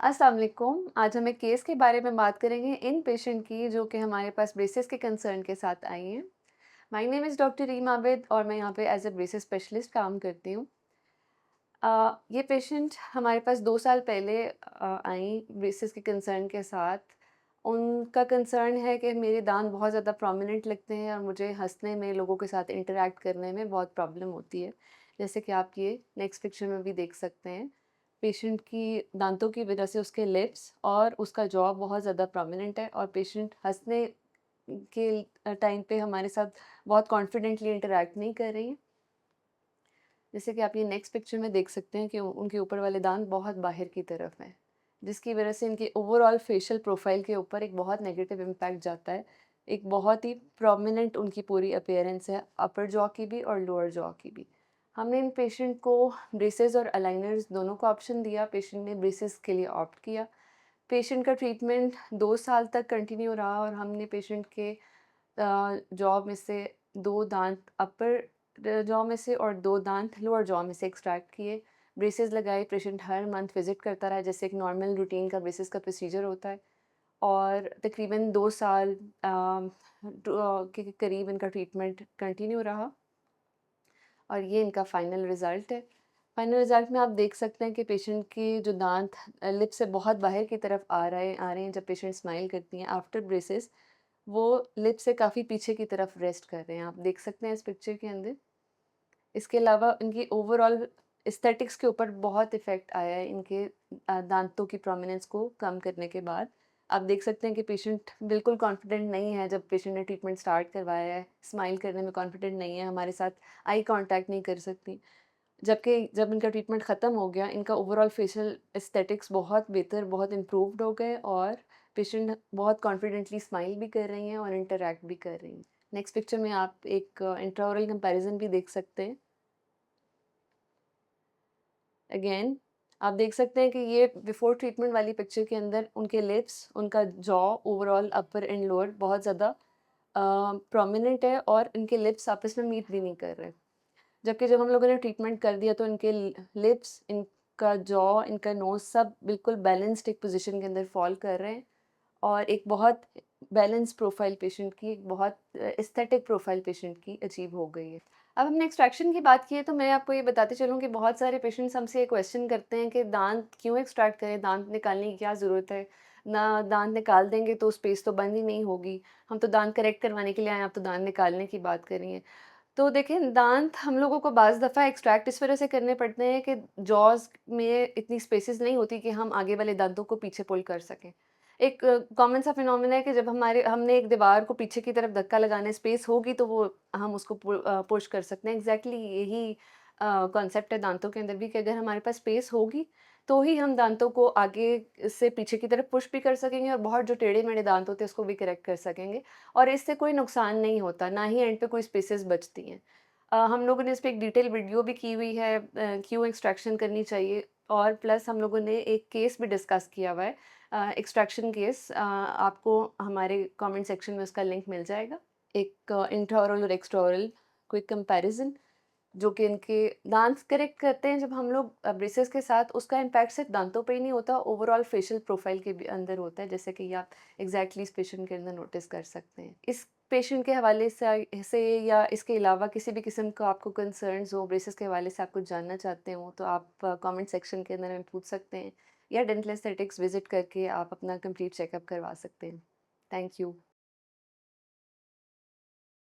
अस्सलाम वालेकुम। आज हम एक केस के बारे में बात करेंगे इन पेशेंट की जो कि हमारे पास ब्रेसेस के कंसर्न के साथ आई हैं। My name is doctor Reem Abid और मैं यहाँ पे एज़ अ ब्रेसेस स्पेशलिस्ट काम करती हूँ। ये पेशेंट हमारे पास 2 साल पहले आई ब्रेसेस के कंसर्न के साथ। उनका कंसर्न है कि मेरे दाँत बहुत ज़्यादा प्रोमिनेंट लगते हैं और मुझे हँसने में, लोगों के साथ इंटरैक्ट करने में बहुत प्रॉब्लम होती है। जैसे कि आप ये नेक्स्ट पिक्चर में भी देख सकते हैं। पेशेंट की दाँतों की वजह से उसके लिप्स और उसका जॉ बहुत ज़्यादा प्रोमिनेंट है और पेशेंट हँसने के टाइम पे हमारे साथ बहुत कॉन्फिडेंटली इंटरैक्ट नहीं कर रही हैं। जैसे कि आप ये नेक्स्ट पिक्चर में देख सकते हैं कि उनके ऊपर वाले दाँत बहुत बाहर की तरफ हैं, जिसकी वजह से इनके ओवरऑल फेशियल प्रोफाइल के ऊपर एक बहुत नेगेटिव इम्पैक्ट जाता है। एक बहुत ही प्रोमिनेंट उनकी पूरी अपीयरेंस है, अपर जॉ की भी और लोअर जॉ की भी। हमने इन पेशेंट को ब्रेसेस और अलाइनर्स दोनों का ऑप्शन दिया, पेशेंट ने ब्रेसेस के लिए ऑप्ट किया। पेशेंट का ट्रीटमेंट 2 साल तक कंटिन्यू रहा और हमने पेशेंट के जॉ में से 2 दाँत अपर जॉ में से और 2 दाँत लोअर जॉ में से एक्सट्रैक्ट किए। ब्रेसेस लगाए, पेशेंट हर मंथ विज़िट करता रहा जैसे एक नॉर्मल रूटीन का ब्रेसेस का प्रोसीजर होता है और तकरीबन 2 साल के करीब इनका ट्रीटमेंट कंटिन्यू रहा और ये इनका फाइनल रिज़ल्ट है। फाइनल रिज़ल्ट में आप देख सकते हैं कि पेशेंट के जो दाँत लिप से बहुत बाहर की तरफ आ रहे हैं जब पेशेंट स्माइल करती हैं आफ्टर ब्रेसेस, वो लिप से काफ़ी पीछे की तरफ रेस्ट कर रहे हैं, आप देख सकते हैं इस पिक्चर के अंदर। इसके अलावा इनकी ओवरऑल एस्थेटिक्स के ऊपर बहुत इफ़ेक्ट आया है इनके दाँतों की प्रोमिनेंस को कम करने के बाद। आप देख सकते हैं कि पेशेंट बिल्कुल कॉन्फिडेंट नहीं है जब पेशेंट ने ट्रीटमेंट स्टार्ट करवाया है, स्माइल करने में कॉन्फिडेंट नहीं है, हमारे साथ आई कॉन्टैक्ट नहीं कर सकती। जबकि जब इनका ट्रीटमेंट ख़त्म हो गया, इनका ओवरऑल फेशियल एस्थेटिक्स बहुत बेहतर, बहुत इम्प्रूव्ड हो गए और पेशेंट बहुत कॉन्फिडेंटली स्माइल भी कर रही हैं और इंटरैक्ट भी कर रही हैं। नेक्स्ट पिक्चर में आप एक इंट्राओरल कंपैरिज़न भी देख सकते हैं। अगेन आप देख सकते हैं कि ये बिफोर ट्रीटमेंट वाली पिक्चर के अंदर उनके लिप्स, उनका jaw overall upper and lower बहुत ज़्यादा प्रोमिनेंट है और इनके लिप्स आपस में मीट भी नहीं कर रहे। जबकि जब हम लोगों ने ट्रीटमेंट कर दिया तो इनके लिप्स, इनका जॉ, इनका नोज़ सब बिल्कुल बैलेंस्ड एक पोज़ीशन के अंदर फ़ॉल कर रहे हैं और एक बहुत बैलेंस प्रोफ़ाइल पेशेंट की, एक बहुत एस्थेटिक प्रोफ़ाइल पेशेंट की अचीव हो गई है। अब हमने एक्सट्रैक्शन की बात की है तो मैं आपको ये बताते चलूँ कि बहुत सारे पेशेंट्स हमसे ये क्वेश्चन करते हैं कि दाँत क्यों एक्सट्रैक्ट करें? दाँत निकालने की क्या ज़रूरत है? ना दाँत निकाल देंगे तो स्पेस तो बंद ही नहीं होगी। हम तो दाँत करेक्ट करवाने के लिए आए हैं, आप तो दाँत निकालने की बात कर रही हैं। तो देखिए दाँत हम लोगों को बाज़ दफ़ा एक्सट्रैक्ट इस वज़ह से करने पड़ते हैं कि जॉज़ में इतनी स्पेसेस नहीं होती कि हम आगे वाले दाँतों को पीछे पुल कर सकें। एक कॉमन सा फिनोमेना है कि जब हमने एक दीवार को पीछे की तरफ धक्का लगाने स्पेस होगी तो वो हम उसको पुश कर सकते हैं। एग्ज़ैक्टली यही कॉन्सेप्ट है दाँतों के अंदर भी कि अगर हमारे पास स्पेस होगी तो ही हम दाँतों को आगे से पीछे की तरफ पुश भी कर सकेंगे और बहुत जो टेढ़े-मेढ़े दाँत होते हैं उसको भी करेक्ट कर सकेंगे और इससे कोई नुकसान नहीं होता, ना ही एंड पे कोई स्पेसेस बचती हैं। हम लोगों ने इस पे एक डिटेल वीडियो भी की हुई है क्यों एक्सट्रैक्शन करनी चाहिए और प्लस हम लोगों ने एक केस भी डिस्कस किया हुआ है एक्सट्रैक्शन केस आपको हमारे कमेंट सेक्शन में उसका लिंक मिल जाएगा। एक इंट्राओरल और एक्सट्राओरल क्विक कंपैरिज़न जो कि इनके दाँत करेक्ट करते हैं जब हम लोग ब्रेसेस के साथ, उसका इम्पैक्ट सिर्फ दाँतों पे ही नहीं होता, ओवरऑल फेशियल प्रोफाइल के भी अंदर होता है, जैसे कि ये आप एग्जैक्टली इस पेशेंट के अंदर नोटिस कर सकते हैं। इस पेशेंट के हवाले से या इसके अलावा किसी भी किस्म का आपको कंसर्न्स हो, ब्रेसेस के हवाले से आप कुछ जानना चाहते हो, तो आप कमेंट सेक्शन के अंदर हमें पूछ सकते हैं या डेंटल एस्थेटिक्स विजिट करके आप अपना कंप्लीट चेकअप करवा सकते हैं। Thank you.